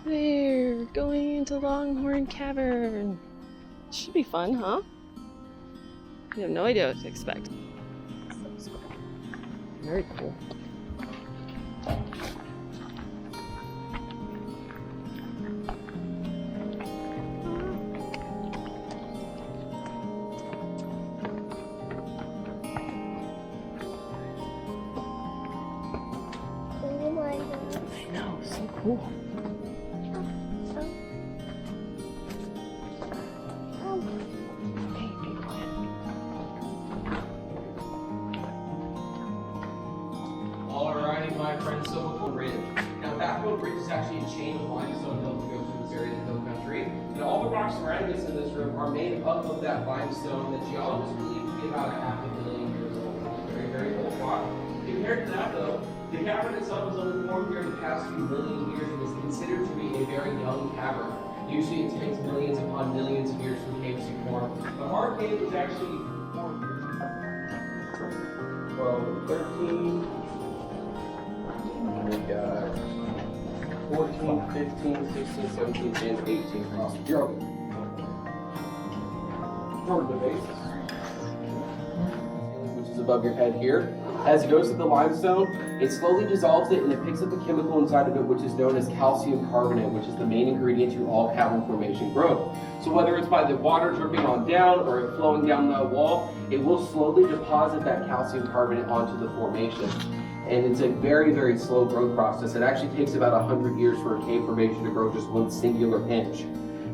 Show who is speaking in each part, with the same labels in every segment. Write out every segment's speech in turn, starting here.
Speaker 1: There, going into Longhorn Cavern. Should be fun, huh? You have no idea what to expect. Very cool.
Speaker 2: Oh my gosh.
Speaker 1: I know, so cool.
Speaker 3: Alrighty, my friends, so before bridge. Now, Backbone Bridge is actually a chain of limestone built to go through this area of the hill country. And all the rocks surrounding us in this room are made up of that limestone that geologists believe to be about 500,000 years old. Very, very old rock. Compared to that, though, the cavern itself was only formed here in the past few million years and is considered to be a very young cavern. Usually it takes millions upon millions of years for caves to form. But our cave was actually formed here. 12, 13. We got 14, 15, 16, 17, and 18 across the pyramid. Toward the base, which is above your head here. As it goes through the limestone, it slowly dissolves it and it picks up a chemical inside of it which is known as calcium carbonate, which is the main ingredient to all cavern formation growth. So whether it's by the water dripping on down or it flowing down the wall, it will slowly deposit that calcium carbonate onto the formation. And it's a very, very slow growth process. It actually takes about 100 years for a cave formation to grow just one singular inch.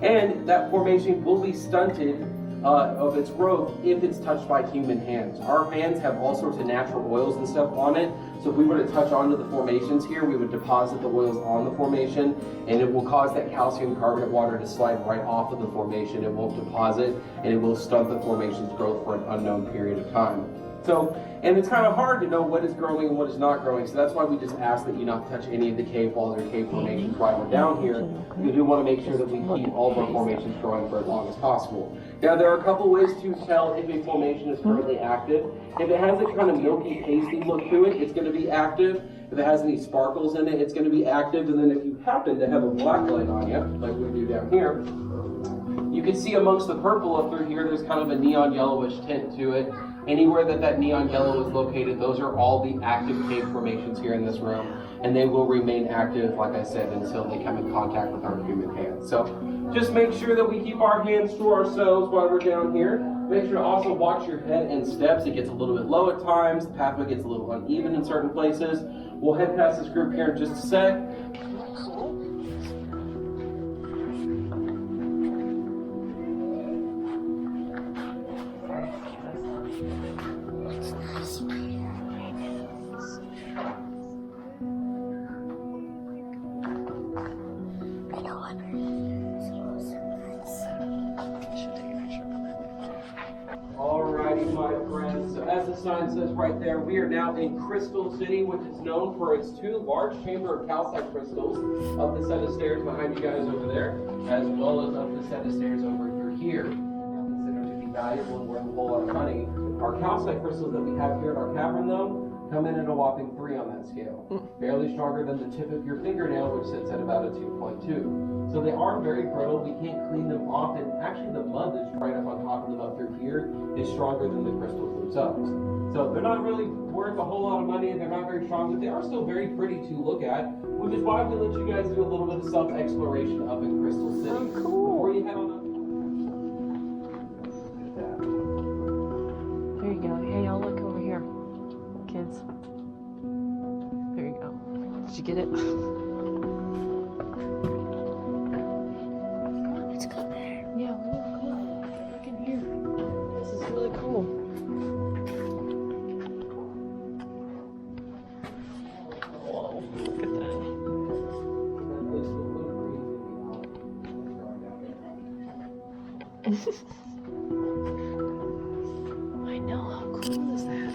Speaker 3: And that formation will be stunted of its growth if it's touched by human hands. Our hands have all sorts of natural oils and stuff on it. So if we were to touch onto the formations here, we would deposit the oils on the formation and it will cause that calcium carbonate water to slide right off of the formation. It won't deposit and it will stunt the formation's growth for an unknown period of time. So, and it's kind of hard to know what is growing and what is not growing, so that's why we just ask that you not touch any of the cave walls or cave formations while we're down here. We do want to make sure that we keep all of our formations growing for as long as possible. Now, there are a couple ways to tell if a formation is currently active. If it has a kind of milky, pasty look to it, it's going to be active. If it has any sparkles in it, it's going to be active. And then if you happen to have a black light on you, like we do down here, you can see amongst the purple up through here, there's kind of a neon yellowish tint to it. Anywhere that neon yellow is located, those are all the active cave formations here in this room. And they will remain active, like I said, until they come in contact with our human hands. So just make sure that we keep our hands to ourselves while we're down here. Make sure to also watch your head and steps. It gets a little bit low at times. The pathway gets a little uneven in certain places. We'll head past this group here in just a sec. Alrighty, my friends, so as the sign says right there, we are now in Crystal City, which is known for its two large chamber of calcite crystals up the set of stairs behind you guys over there, as well as up the set of stairs over through here. Considered to be valuable and worth a whole lot of money. Our calcite crystals that we have here in our cavern, though, come in at a whopping 3 on that scale. Barely stronger than the tip of your fingernail, which sits at about a 2.2. So they are very brittle. We can't clean them off, and actually the mud that's right up on top of them up through here is stronger than the crystals themselves. So they're not really worth a whole lot of money, and they're not very strong, but they are still very pretty to look at, which is why we let you guys do a little bit of self-exploration up in Crystal City.
Speaker 1: Oh, cool.
Speaker 3: Before you head on up.
Speaker 1: There you go. Hey, y'all, look over here. Kids. There you go. Did you get it?
Speaker 2: Let's go there.
Speaker 1: Yeah, look in here. This is really cool. Whoa, look at that. I know, how cool is that?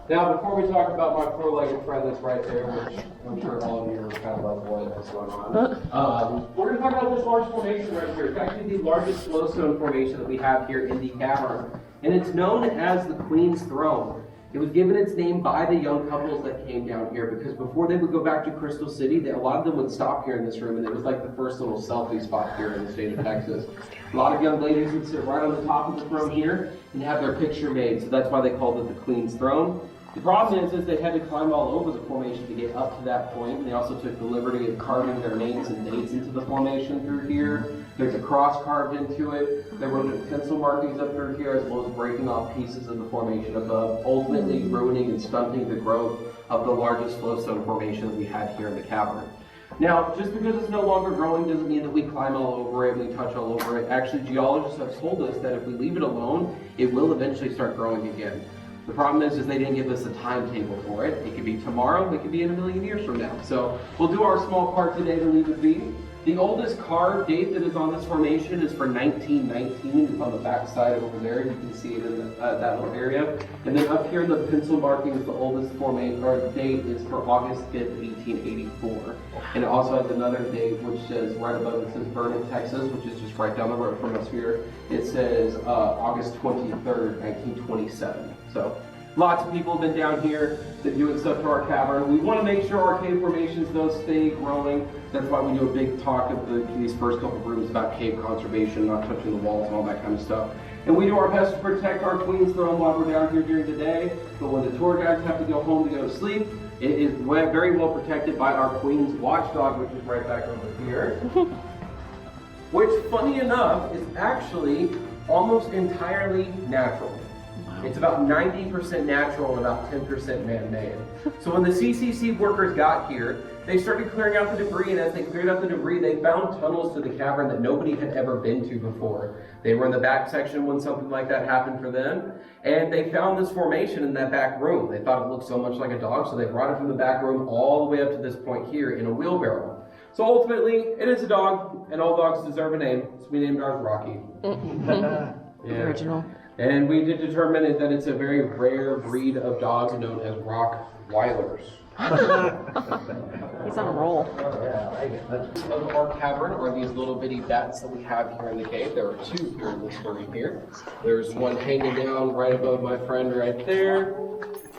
Speaker 3: Now, before we talk about my four-legged friend that's right there, which I'm sure all of you are kind of like, what's going on, we're going to talk about this large formation right here. It's actually the largest flowstone formation that we have here in the cavern, and it's known as the Queen's Throne. It was given its name by the young couples that came down here because before they would go back to Crystal City, a lot of them would stop here in this room, and it was like the first little selfie spot here in the state of Texas. A lot of young ladies would sit right on the top of the throne here and have their picture made, so that's why they called it the Queen's Throne. The problem is they had to climb all over the formation to get up to that point. They also took the liberty of carving their names and dates into the formation through here. There's a cross carved into it. They wrote in pencil markings up through here, as well as breaking off pieces of the formation above, ultimately ruining and stunting the growth of the largest flowstone formation that we had here in the cavern. Now, just because it's no longer growing doesn't mean that we climb all over it, we touch all over it. Actually, geologists have told us that if we leave it alone, it will eventually start growing again. The problem is they didn't give us a timetable for it. It could be tomorrow, it could be in a million years from now. So we'll do our small part today to leave it be. The oldest carved date that is on this formation is for 1919. It's on the back side over there. You can see it in that little area. And then up here in the pencil markings, the oldest formation or date is for August 5th, 1884. And it also has another date which says right above it says Vernon, Texas, which is just right down the road from us here. It says August 23rd, 1927. So lots of people have been down here that doing stuff to our cavern. We want to make sure our cave formations, though, stay growing. That's why we do a big talk of these first couple of rooms about cave conservation, not touching the walls and all that kind of stuff. And we do our best to protect our Queen's Throne while we're down here during the day. But when the tour guides have to go home to go to sleep, it is very well protected by our Queen's watchdog, which is right back over here. Which, funny enough, is actually almost entirely natural. It's about 90% natural and about 10% man-made. So when the CCC workers got here, they started clearing out the debris, and as they cleared out the debris, they found tunnels to the cavern that nobody had ever been to before. They were in the back section when something like that happened for them, and they found this formation in that back room. They thought it looked so much like a dog, so they brought it from the back room all the way up to this point here in a wheelbarrow. So ultimately, it is a dog, and all dogs deserve a name, so we named ours Rocky.
Speaker 1: Yeah. Original.
Speaker 3: And we did determine that it's a very rare breed of dogs known as Rottweilers.
Speaker 1: He's on a roll.
Speaker 3: Yeah, I like it. Of our cavern are these little bitty bats that we have here in the cave. There are two here in this room here. There's one hanging down right above my friend right there,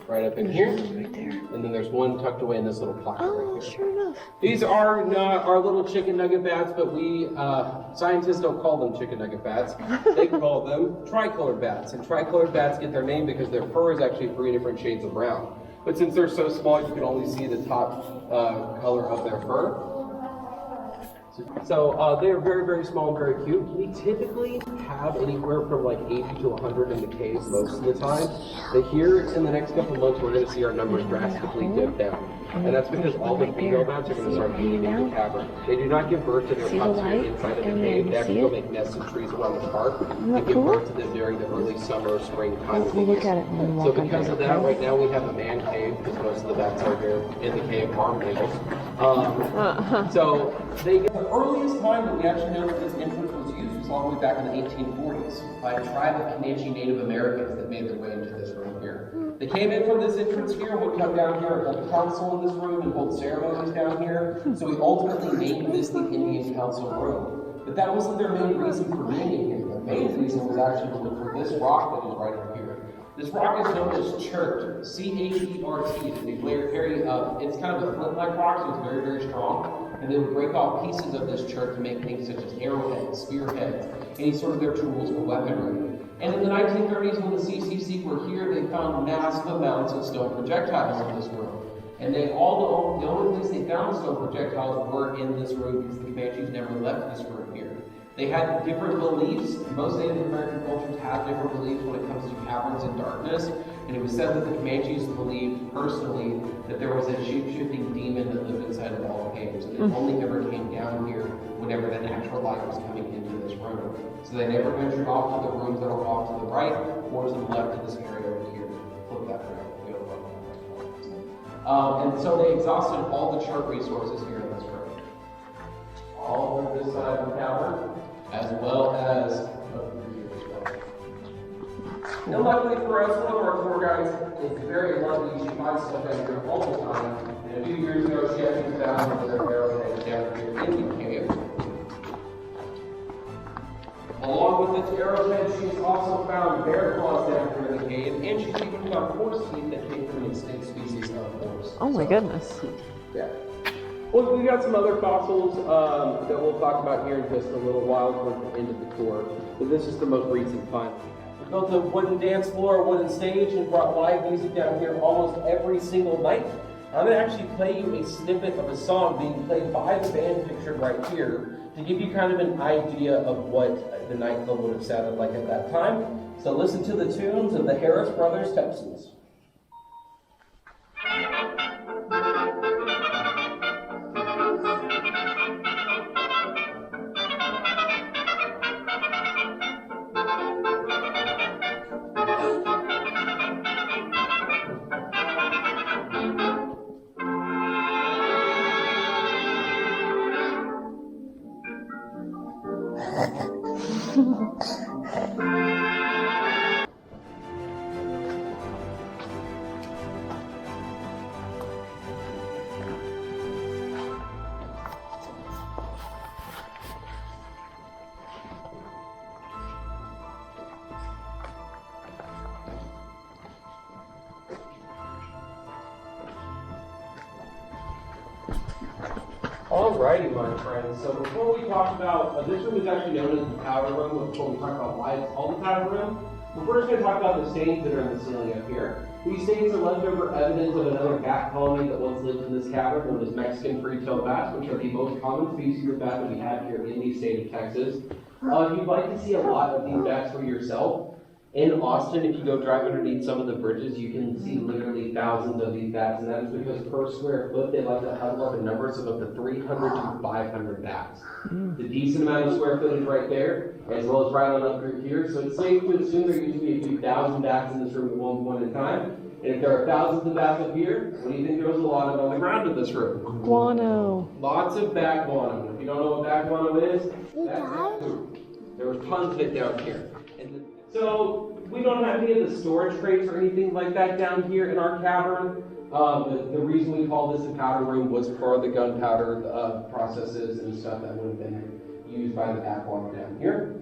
Speaker 3: right up in here.
Speaker 1: Right there.
Speaker 3: And then there's one tucked away in this little pocket right here.
Speaker 1: Sure enough.
Speaker 3: These are not our little chicken nugget bats, but we, scientists don't call them chicken nugget bats. They call them tricolored bats. And tricolored bats get their name because their fur is actually 3 different shades of brown. But since they're so small, you can only see the top color of their fur. So they're very, very small and very cute. We typically have anywhere from like 80 to 100 in the cave most of the time. But here in the next couple of months, we're going to see our numbers drastically dip down. And that's because all the female bats are going to start feeding in the cavern. They do not give birth to their pups here inside of the cave. They actually go make nests in trees around the park and give birth to them during the early summer, spring time of the year. So because of that, right now we have a man cave because most of the bats are here in the cave, farm animals. So they get the earliest time that we actually know that this entrance was used was all the way back in the 1840s by a tribe of Comanche Native Americans that made their way into this room here. They came in from this entrance here and would come down here and hold council in this room and hold ceremonies down here. So we ultimately named this the Indian Council Room. But that wasn't their main reason for being in here. The main reason was actually to look for this rock that is right over here. This rock is known as chert, C-H-E-R-T. It's it's kind of a flint-like rock, so it's very, very strong. And they would break off pieces of this chert to make things such as arrowheads, spearheads, any sort of their tools or weaponry. And in the 1930s, when the CCC were here, they found massive amounts of stone projectiles in this room. And the only place they found stone projectiles were in this room because the Comanches never left this room here. They had different beliefs. Most Native American cultures have different beliefs when it comes to caverns and darkness. And it was said that the Comanches believed personally that there was a shape-shifting demon that lived inside of all caves. And it only ever came down here whenever the natural light was coming into this room. So they never ventured off to the rooms that were off to the right or to the left of this area over here. Flip that around. And so they exhausted all the chart resources here in this room. All over this side of the cavern, as well as over here as well. And luckily for us, one of our tour guides is very lucky. She finds stuff down here all the time. And a few years ago, she actually found one of their arrowheads down here in the cave. Along with its arrowhead, she's also found bear claws down here in the cave, and she's even found horse teeth that came from an extinct species of horse.
Speaker 1: Oh my goodness.
Speaker 3: Yeah. Well, we got some other fossils that we'll talk about here in just a little while towards the end of the tour. But this is the most recent find. We built a wooden dance floor, a wooden stage, and brought live music down here almost every single night. I'm going to actually play you a snippet of a song being played by the band pictured right here to give you kind of an idea of what the nightclub would have sounded like at that time. So listen to the tunes of the Harris Brothers Texans. Alrighty, my friends. So before we talk about, this room is actually known as the powder room. Before we talk about why it's called the powder room, we're first going to talk about the stains that are in the ceiling up here. These stains are leftover evidence of another bat colony that once lived in this cavern, known as Mexican free-tailed bats, which are the most common species of bat that we have here in the state of Texas. If you'd like to see a lot of these bats for yourself, in Austin, if you go drive underneath some of the bridges, you can see literally thousands of these bats, and that is because per square foot, they like to huddle up in numbers of up to 300 to 500 bats. The decent amount of square footage right there, as well as right on up through here, so it's safe to assume there used to be a few thousand bats in this room at one point in time. And if there are thousands of bats up here, what do you think there was a lot of on the ground in this room?
Speaker 1: Guano.
Speaker 3: Lots of bat guano. If you don't know what bat guano is, that's poop. There was tons of it down here. So we don't have any of the storage crates or anything like that down here in our cavern. The reason we call this a powder room was for the gunpowder processes and stuff that would have been used by the bat guano down here.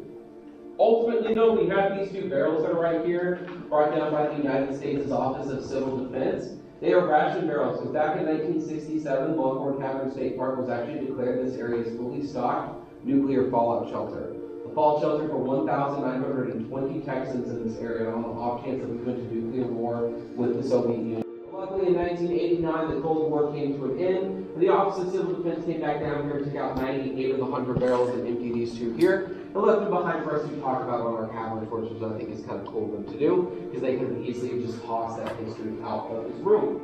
Speaker 3: Ultimately, though, we have these two barrels that are right here, brought down by the United States Office of Civil Defense. They are ration barrels, because back in 1967, Longhorn Cavern State Park was actually declared this area as fully stocked nuclear fallout shelter. Fallout shelter for 1,920 Texans in this area on the off chance that we went to nuclear war with the Soviet Union. Luckily, in 1989, the Cold War came to an end. The Office of Civil Defense came back down here, took out 98 of the 100 barrels and emptied these two here, and left them behind for us to talk about on our cavern tours, which I think is kind of cool of them to do, because they could have easily just tossed that history out of this room.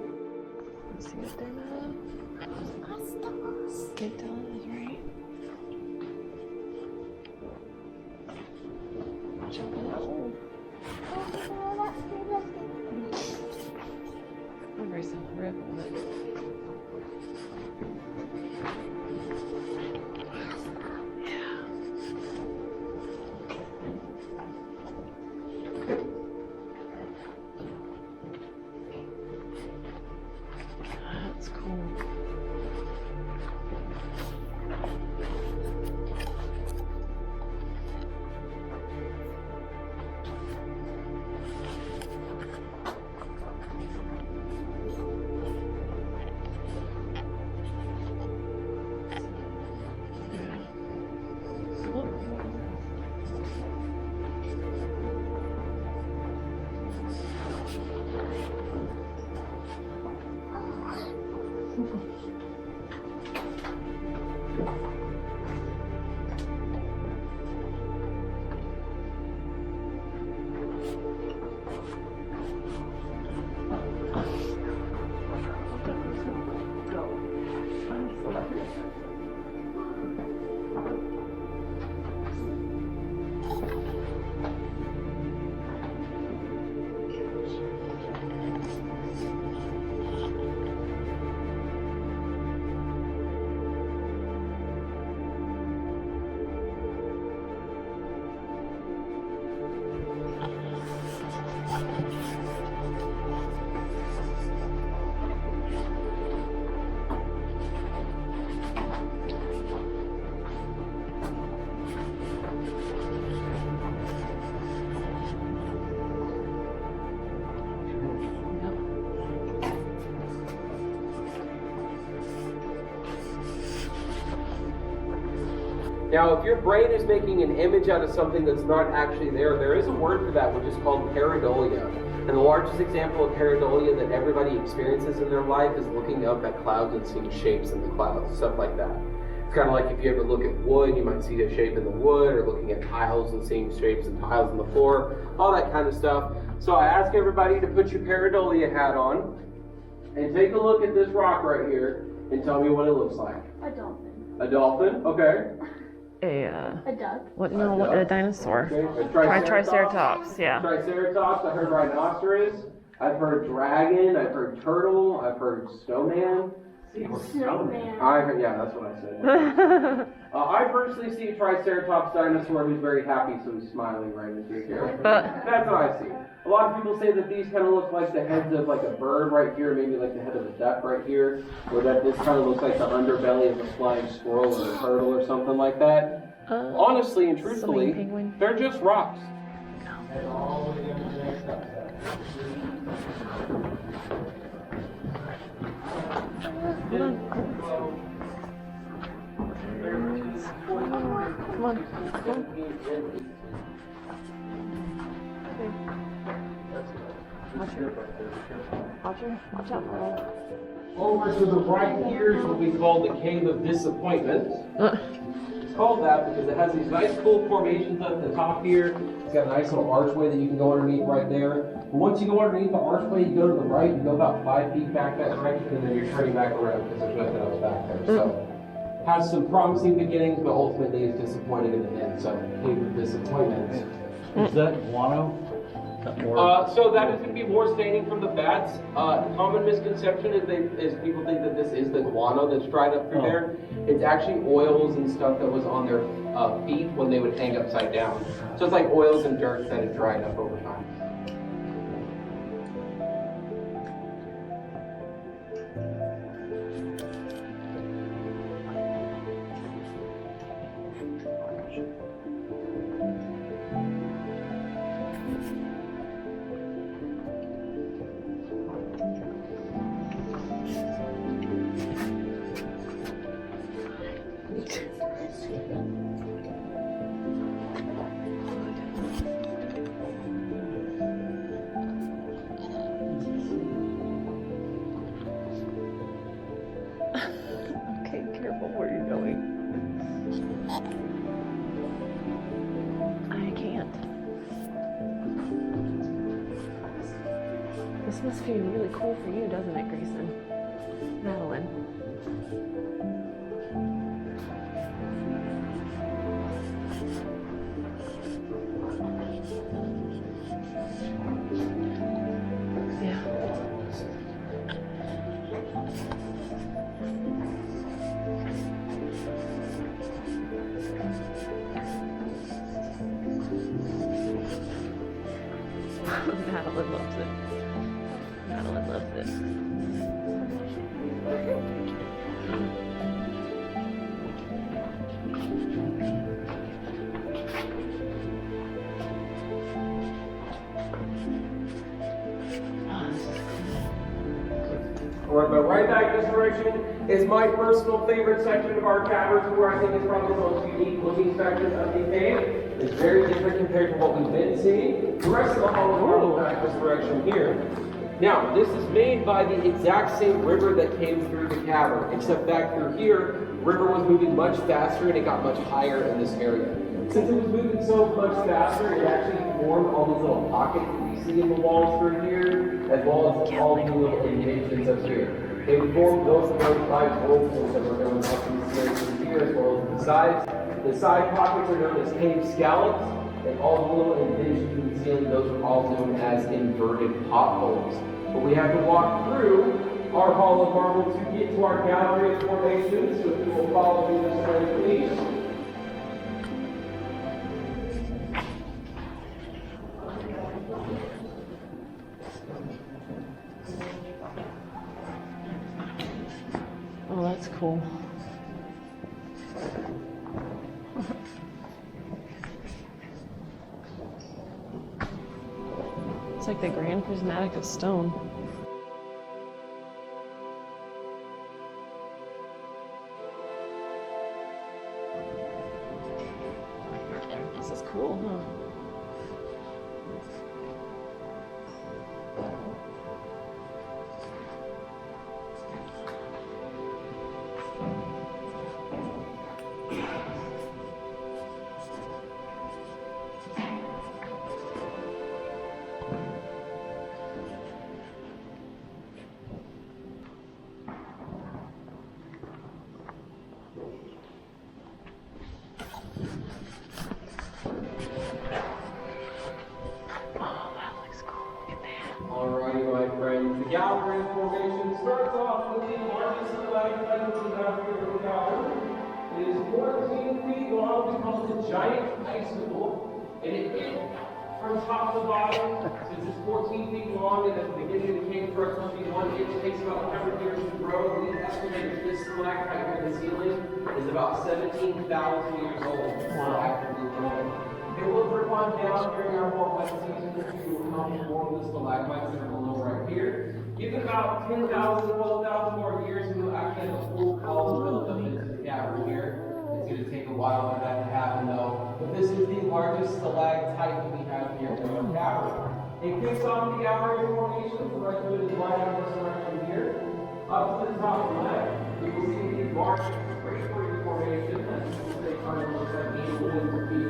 Speaker 1: Let's see what they're about. Good dollars, right? Jump in that hole. There's a rip on it. Yeah. That's cool.
Speaker 3: Now, if your brain is making an image out of something that's not actually there, there is a word for that, which is called pareidolia. And the largest example of pareidolia that everybody experiences in their life is looking up at clouds and seeing shapes in the clouds, stuff like that. It's kind of like if you ever look at wood, you might see a shape in the wood, or looking at tiles and seeing shapes and tiles in the floor, all that kind of stuff. So I ask everybody to put your pareidolia hat on and take a look at this rock right here and tell me what it looks like.
Speaker 2: A dolphin.
Speaker 3: A dolphin? Okay.
Speaker 2: A duck.
Speaker 1: What? No, what? A dinosaur.
Speaker 3: Okay.
Speaker 1: Triceratops. Yeah.
Speaker 3: Triceratops. I heard rhinoceros. I've heard dragon. I've heard turtle. I've heard snowman.
Speaker 2: Snowman.
Speaker 3: Yeah, that's what I said. I personally see a Triceratops dinosaur who's very happy, so he's smiling right into your camera. That's what I see. A lot of people say that these kind of look like the heads of like a bird right here, maybe like the head of a duck right here, or that this kind of looks like the underbelly of a flying squirrel or a turtle or something like that. Honestly and truthfully, they're just rocks.
Speaker 1: Hold on. Come on. Watch out.
Speaker 3: Over to the right here is what we call the Cave of Disappointment. It's called that because it has these nice cool formations up at the top here. It's got a nice little archway that you can go underneath right there. But once you go underneath the archway, you go to the right, you go about 5 feet back that direction, and then you're turning back around because there's nothing else back there. So has some promising beginnings, but ultimately is disappointing in the end. So Cave of Disappointment.
Speaker 4: Is that guano?
Speaker 3: So that is going to be more staining from the bats. Common misconception is people think that this is the guano that's dried up through there. It's actually oils and stuff that was on their feet when they would hang upside down. So it's like oils and dirt that had dried up over time.
Speaker 1: Okay, careful where you're going. I can't. This must be really cool for you, doesn't it, Grayson? Madeline. Madeline loves it. Madeline loves it.
Speaker 3: Alright, but right back this direction is my personal favorite section of our caverns, where I think is probably the most unique looking section of the cave. It's very different compared to what we've been seeing. The rest of the hall is back this direction here. Now, this is made by the exact same river that came through the cavern, except back through here, river was moving much faster and it got much higher in this area. Since it was moving so much faster, it actually formed all these little pockets that you see in the walls through here, as well as all the little indentions up here. They formed those 5 holes that were going up in the ceiling through here, as well as the sides. The side pockets are known as cave scallops, and all the little indentions in the ceiling, those are all known as inverted potholes. But we have to walk through our hall of marble to get to our gallery of formations, so if you will follow me this way, please.
Speaker 1: Oh, that's cool. It's like the Grand Prismatic of stone.
Speaker 3: Gallery formation starts off with the largest stalactite we have here in the cavern. It is 14 feet long, becomes a giant icicle, and it hit from top to bottom. So it's just 14 feet long, and at the beginning of the cave starts to be 1 inch. It takes about 100 years to grow. We estimate that this stalactite here in the ceiling is about 17,000 years old. Wow. It will drip on down during our more wet season if you account for the stalagmites that are below right here. Give it about 10,000, 12,000 more years and we'll actually have a full column built up into the cavern here. It's going to take a while for that to happen though. But this is the largest stalactite that we have here in our cavern. It kicks off the gallery formation, the rest of it is right out this direction here. Up to the top left, you will see the large drapery formation. That's what they kind of look like angles and feet.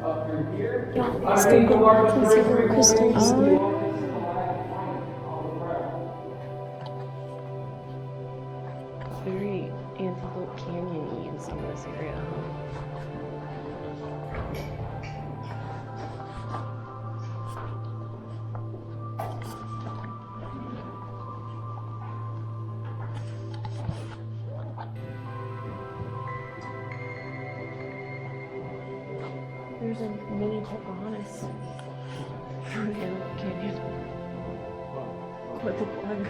Speaker 3: Up through here.
Speaker 1: Let's go go and see where crystals are. Very Antelope Canyon-y in some of this area, huh? There's a mini Pocahontas from the Antelope Canyon. What the plug?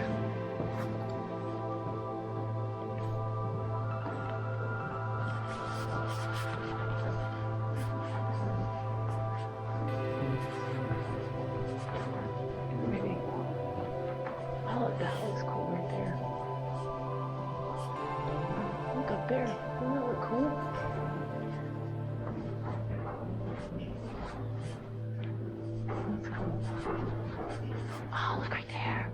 Speaker 1: Maybe. Oh, that looks cool right there. Look up there. Doesn't that look cool? Oh, look right there.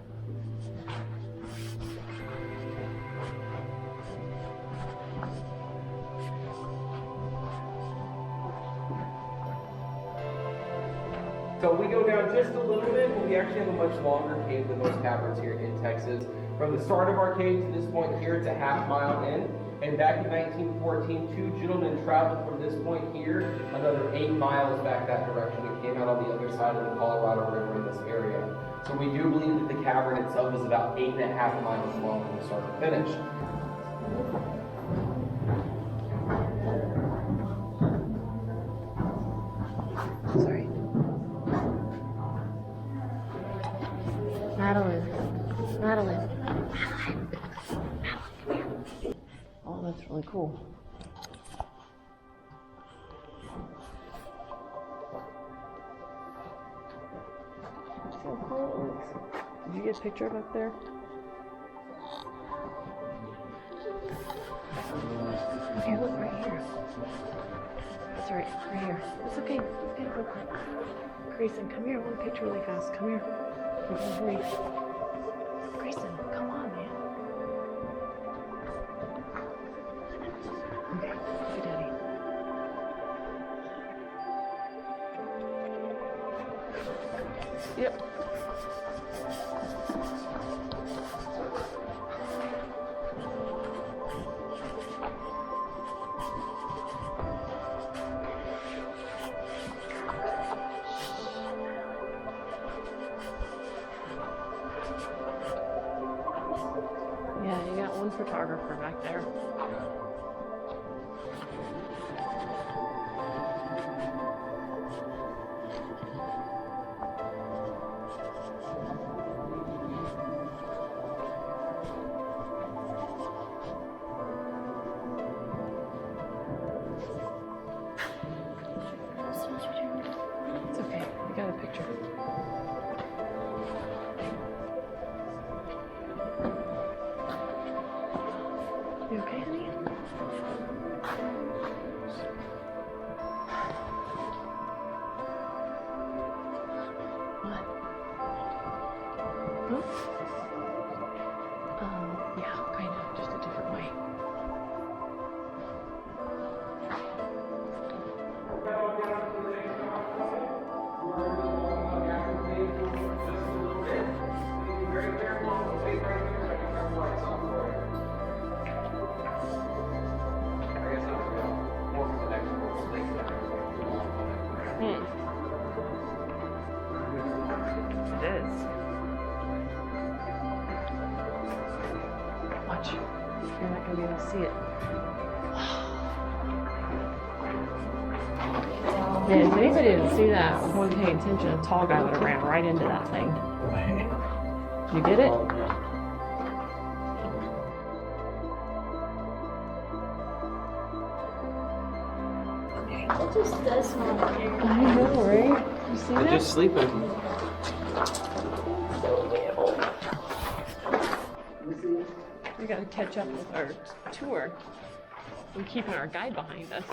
Speaker 3: So we go down just a little bit, but we actually have a much longer cave than most caverns here in Texas. From the start of our cave to this point here, it's a half-mile in. And back in 1914, 2 gentlemen traveled from this point here another 8 miles back that direction and came out on the other side of the Colorado River in this area. So we do believe that the cavern itself is about 8.5 miles long from start to finish.
Speaker 1: Sorry. Madeline. Madeline. Oh, that's really cool. See how cool it looks? Did you get a picture up there? Okay, look right here. That's right here. It's okay. It's okay. Look. Grayson, come here. I want a picture really fast. Come here. Hurry. Grayson, come on, man. Okay, good daddy. Yep. Yeah, you got one photographer back there. It's okay, we got a picture. You okay, honey? What? Huh? Yeah, kind of, just a different way. It is. You're not gonna be able to see it. Yeah, if anybody didn't see that, wasn't paying attention, a tall guy would have ran right into that thing. You get it?
Speaker 2: It just does smell like air.
Speaker 1: I know, right? You see
Speaker 3: They're
Speaker 1: that?
Speaker 3: just sleeping.
Speaker 1: We gotta catch up with our tour. We're keeping our guide behind us.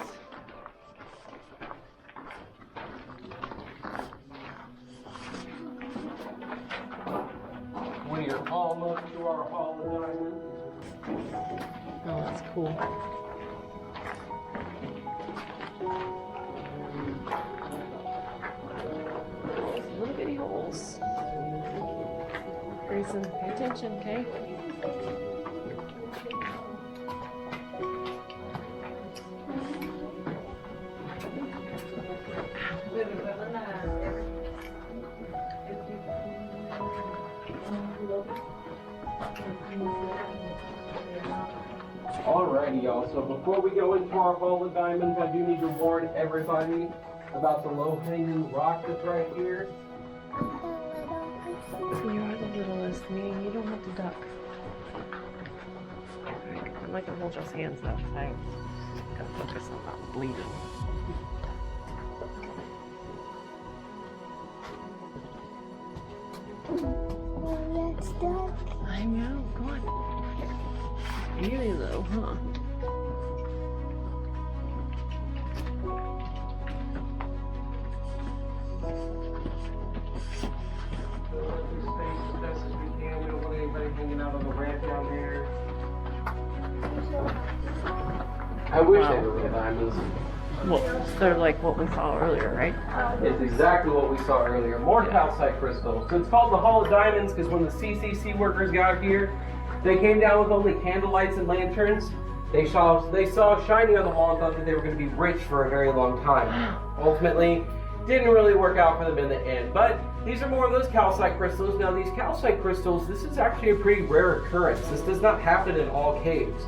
Speaker 3: We are almost to our Hall of Diamonds.
Speaker 1: Oh, that's cool. Those little bitty holes. Grayson, pay attention, okay?
Speaker 3: Alrighty, y'all. So before we go into our Hall of Diamonds, I do need to warn everybody about the low-hanging rock that's right here.
Speaker 1: You are the littlest, meaning you don't have to duck. I'm not gonna hold y'all's hands though. I gotta focus on not bleeding.
Speaker 2: Oh, that's dark.
Speaker 1: I know, go on. Really low, huh?
Speaker 3: I wish they were real diamonds.
Speaker 1: Well, they're like what we saw earlier, right?
Speaker 3: It's exactly what we saw earlier. More calcite crystals. So it's called the Hall of Diamonds because when the CCC workers got here, they came down with only candle lights and lanterns. They saw shining on the wall and thought that they were going to be rich for a very long time. Ultimately, didn't really work out for them in the end. But these are more of those calcite crystals. Now these calcite crystals, this is actually a pretty rare occurrence. This does not happen in all caves.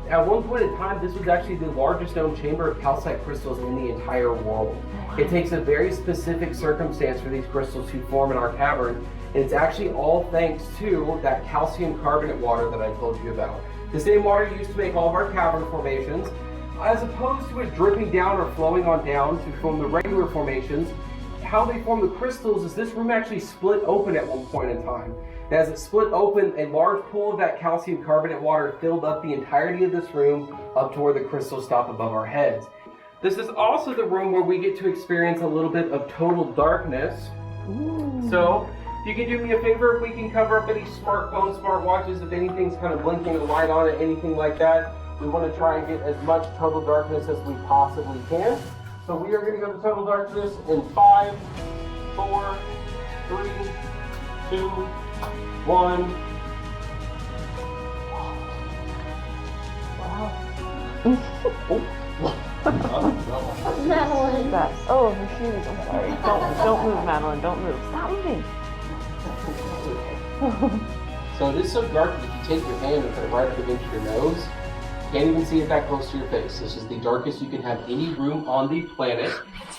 Speaker 3: At one point in time, this was actually the largest known chamber of calcite crystals in the entire world. It takes a very specific circumstance for these crystals to form in our cavern, and it's actually all thanks to that calcium carbonate water that I told you about. The same water used to make all of our cavern formations, as opposed to it dripping down or flowing on down to form the regular formations. How they form the crystals is this room actually split open at one point in time. As it split open, a large pool of that calcium carbonate water filled up the entirety of this room up to where the crystals stop above our heads. This is also the room where we get to experience a little bit of total darkness.
Speaker 1: Ooh.
Speaker 3: So, if you can do me a favor, if we can cover up any smartphones, smartwatches, if anything's kind of blinking a light on it, anything like that, we want to try and get as much total darkness as we possibly can. So we are going to go to total darkness in 5, 4, 3, 2, 1.
Speaker 2: Madeline.
Speaker 1: That. Oh, her shoes. I'm sorry. Don't move, Madeline. Don't move. Stop moving.
Speaker 3: So it is so dark that if you take your hand and put it right up against your nose, you can't even see it that close to your face. This is the darkest you can have any room on the planet.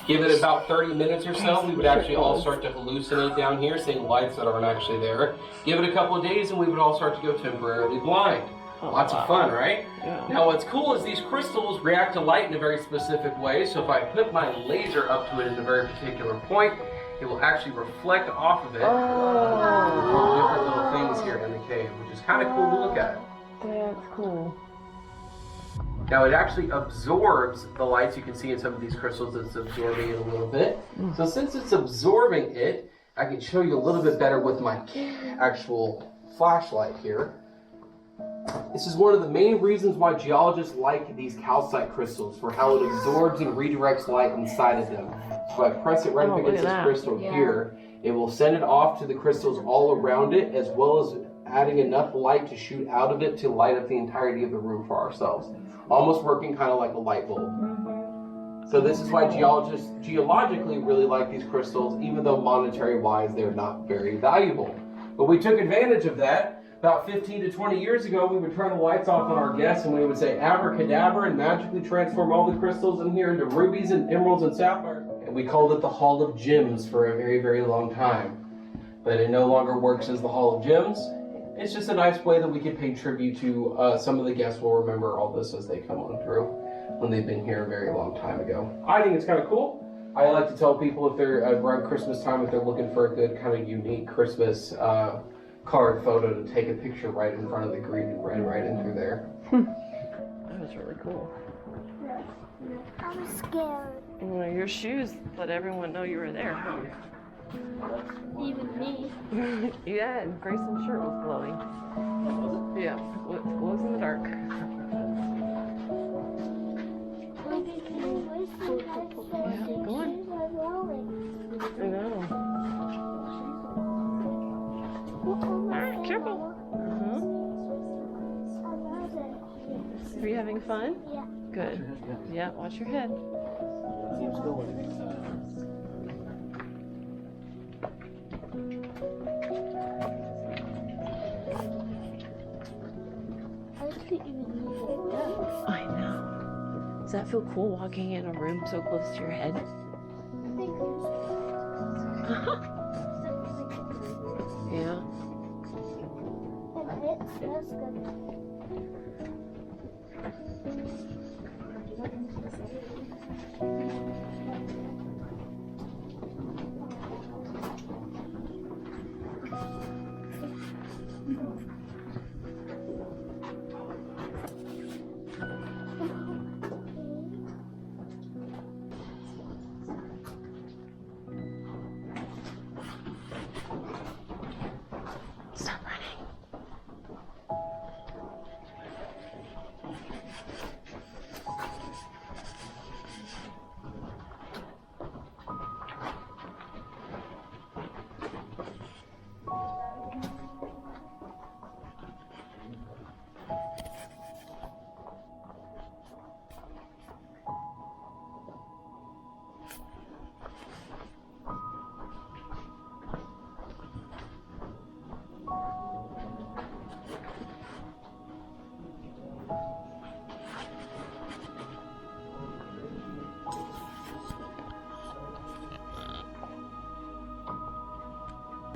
Speaker 3: Give it about 30 minutes or so, we would actually all start to hallucinate down here, seeing lights that aren't actually there. Give it a couple of days and we would all start to go temporarily blind. Lots of fun, right?
Speaker 1: Yeah.
Speaker 3: Now what's cool is these crystals react to light in a very specific way, so if I put my laser up to it at a very particular point, it will actually reflect off of it. Different little things here in the cave, which is kind of cool to look at.
Speaker 1: That's cool.
Speaker 3: Now it actually absorbs the lights. You can see in some of these crystals it's absorbing it a little bit. So since it's absorbing it, I can show you a little bit better with my actual flashlight here. This is one of the main reasons why geologists like these calcite crystals, for how it absorbs and redirects light inside of them. So I press it right up against this crystal here. It will send it off to the crystals all around it, as well as adding enough light to shoot out of it to light up the entirety of the room for ourselves. Almost working kind of like a light bulb. So this is why geologists geologically really like these crystals, even though monetary-wise they're not very valuable. But we took advantage of that About 15 to 20 years ago, we would turn the lights off on our guests and we would say abracadabra and magically transform all the crystals in here into rubies and emeralds and sapphires. And we called it the Hall of Gems for a very, very long time. But it no longer works as the Hall of Gems. It's just a nice way that we can pay tribute to some of the guests will remember all this as they come on through when they've been here a very long time ago. I think it's kind of cool. I like to tell people if they're around Christmas time, if they're looking for a good kind of unique Christmas card photo, to take a picture right in front of the green and red right in through there.
Speaker 1: That was really cool.
Speaker 2: I'm scared.
Speaker 1: Well, your shoes let everyone know you were there, huh?
Speaker 2: Even me.
Speaker 1: Yeah, and Grayson's shirt was glowing. Yeah, it glows in the dark. Yeah, go on. I know. Alright, careful. Are you having fun?
Speaker 2: Yeah.
Speaker 1: Good. Yeah, watch your head. I know. Does that feel cool walking in a room so close to your head? Yeah. Stop running.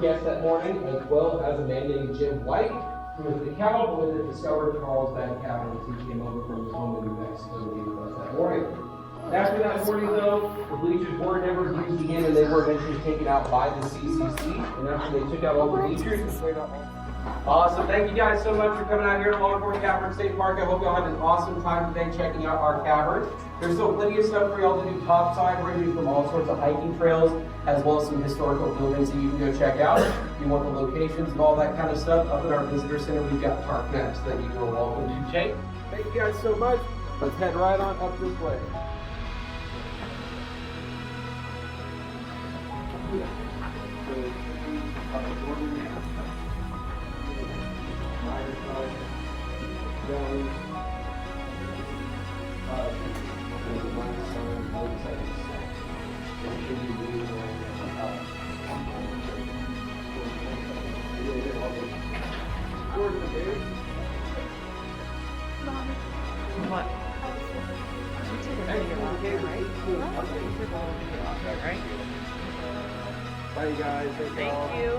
Speaker 3: Guest that morning, as well as a man named Jim White, who was the cowboy that discovered Carlsbad Cavern as he came over from his home in New Mexico to be with us that morning. After that morning, though, the bleachers were never used again, and they were eventually taken out by the CCC. And after they took out all the bleachers, they cleared out all. Awesome. Thank you guys so much for coming out here to Longhorn Cavern State Park. I hope y'all had an awesome time today checking out our caverns. There's still plenty of stuff for y'all to do topside, ranging from all sorts of hiking trails, as well as some historical buildings that you can go check out. If you want the locations and all that kind of stuff, up in our visitor center, we've got park maps that you are welcome to check. Thank you guys so much. Let's head right on up this way.
Speaker 1: What? You took a video off there, right? You took a video off there, right?
Speaker 3: Bye, you guys.
Speaker 1: Thank you.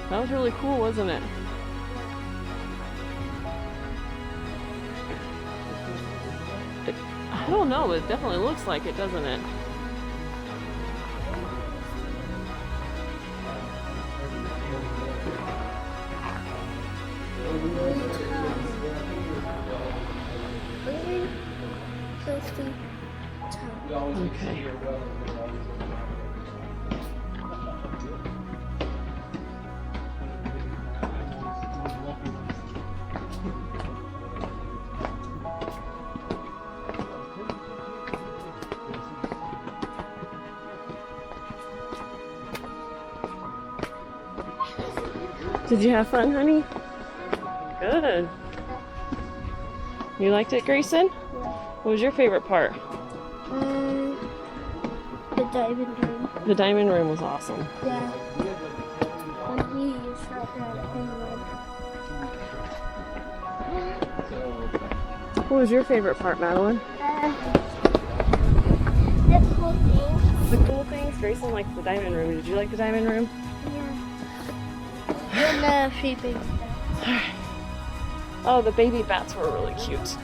Speaker 1: That was really cool, wasn't it? I don't know, it definitely looks like it, doesn't it? Okay. Did you have fun, honey? Good. You liked it, Grayson? What was your favorite part?
Speaker 2: diamond room.
Speaker 1: The diamond room was awesome.
Speaker 2: Yeah. And we shot that penguin.
Speaker 1: What was your favorite part, Madeline?
Speaker 2: The cool thing.
Speaker 1: The cool things. Grayson liked the diamond room. Did you like the diamond room?
Speaker 2: Yeah. And the sheeping stuff.
Speaker 1: Oh, the baby bats were really cute.